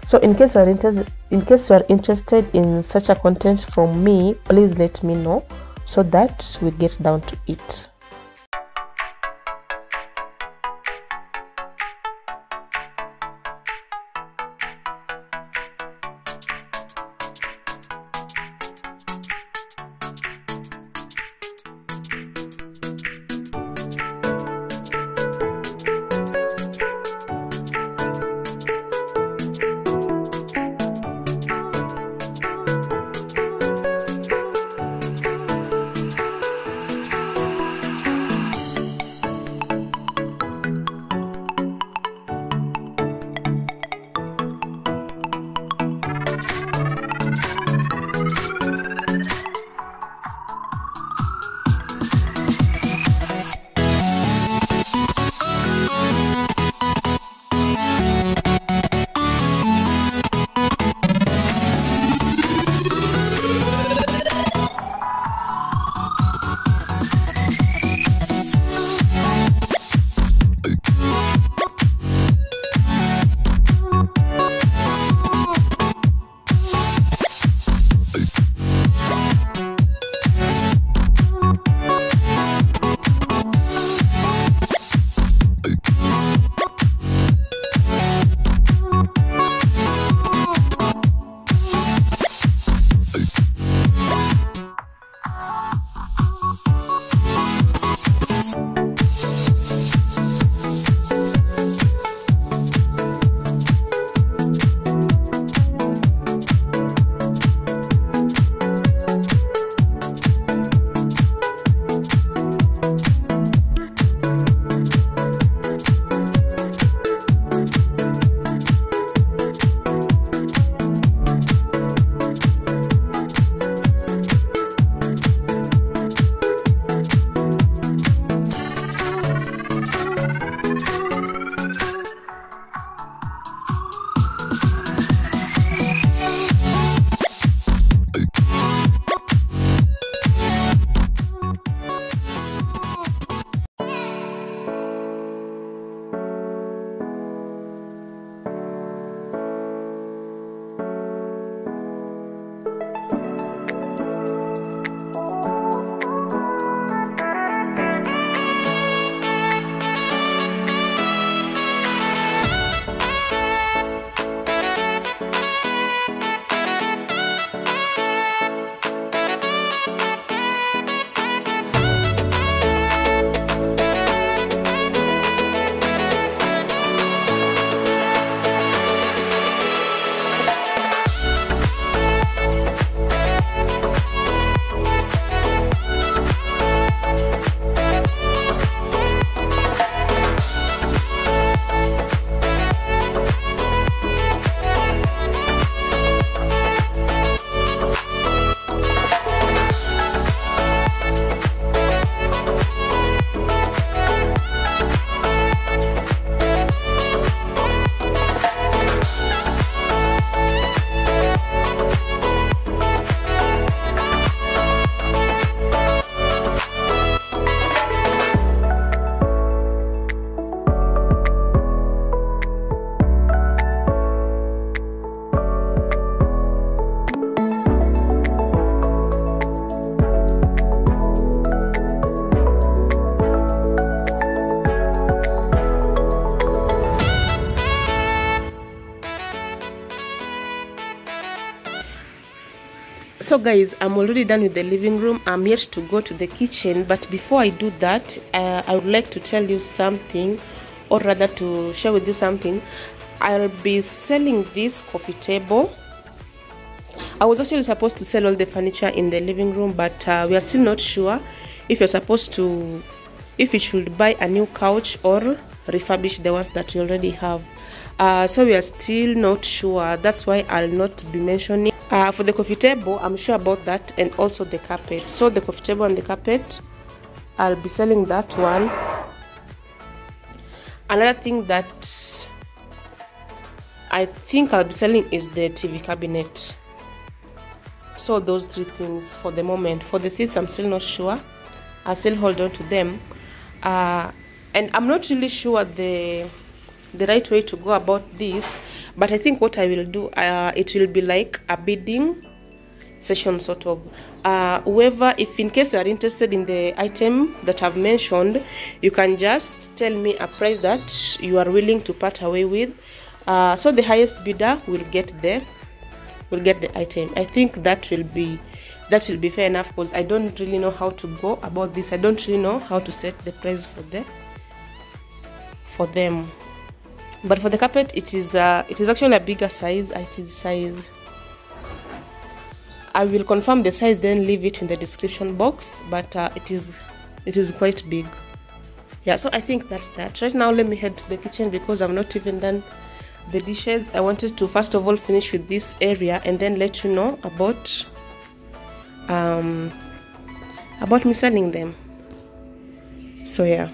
So in case you are interested in such a content from me, please let me know so that we get down to it. So guys, I'm already done with the living room. I'm yet to go to the kitchen, but before I do that, I would like to tell you something, or rather to share with you something. I'll be selling this coffee table. I was actually supposed to sell all the furniture in the living room, but we are still not sure if we should buy a new couch or refurbish the ones that we already have. So we are still not sure. That's why I'll not be mentioning. For the coffee table, I'm sure about that, and also the carpet. So the coffee table and the carpet, I'll be selling that one. Another thing that I think I'll be selling is the TV cabinet. So those three things for the moment. For the seats, I'm still not sure. I'll still hold on to them. And I'm not really sure the right way to go about this, but I think what I will do, it will be like a bidding session sort of. Whoever, if in case you are interested in the item that I've mentioned, you can just tell me a price that you are willing to part away with. So the highest bidder will get the item. I think that will be fair enough, because I don't really know how to go about this. I don't really know how to set the price for them. But for the carpet, it is actually a bigger size. It is size, I will confirm the size, then leave it in the description box, but it is quite big. Yeah, so I think that's that. Right now, let me head to the kitchen because I've not even done the dishes. I wanted to first of all finish with this area and then let you know about me selling them. So yeah.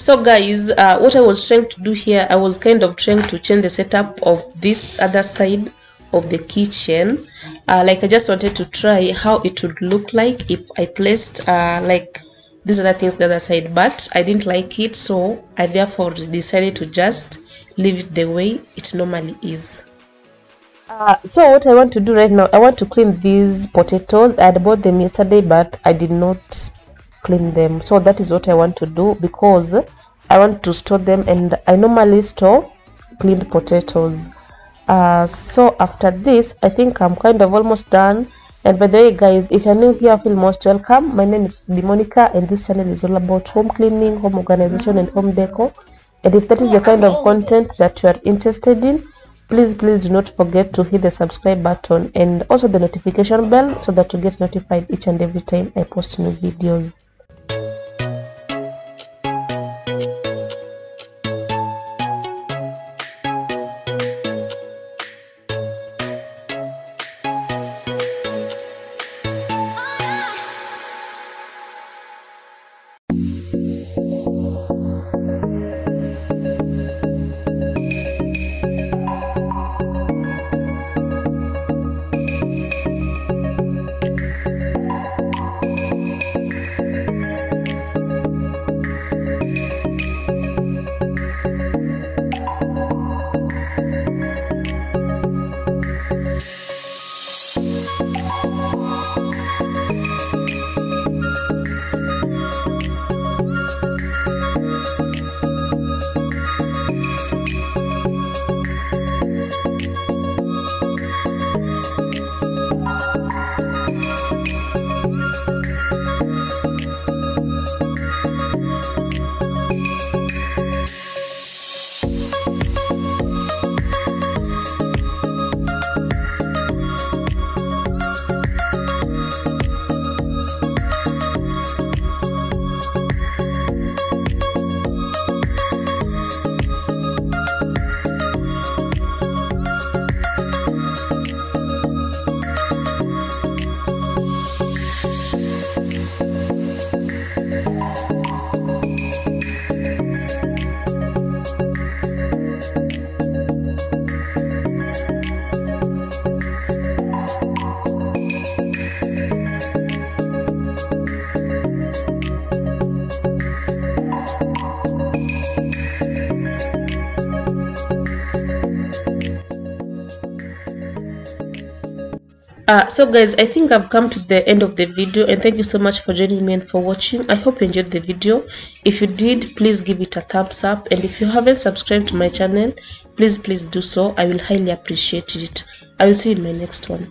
So guys, what I was trying to do here, I was kind of trying to change the setup of this other side of the kitchen. Like I just wanted to try how it would look like if I placed like these other things the other side, but I didn't like it, so I therefore decided to just leave it the way it normally is. So what I want to do right now, I want to clean these potatoes. I had bought them yesterday, but I did not clean them. So that is what I want to do, because I want to store them, and I normally store cleaned potatoes. So after this, I think I'm kind of almost done. And by the way guys, if you're new here, feel most welcome. My name is Monicah, and this channel is all about home cleaning, home organization, and home decor. And if that is the kind of content that you are interested in, please do not forget to hit the subscribe button and also the notification bell, so that you get notified each and every time I post new videos. So guys, I think I've come to the end of the video, and thank you so much for joining me and for watching. I hope you enjoyed the video. If you did, please give it a thumbs up, and if you haven't subscribed to my channel, please do so. I will highly appreciate it. I will see you in my next one.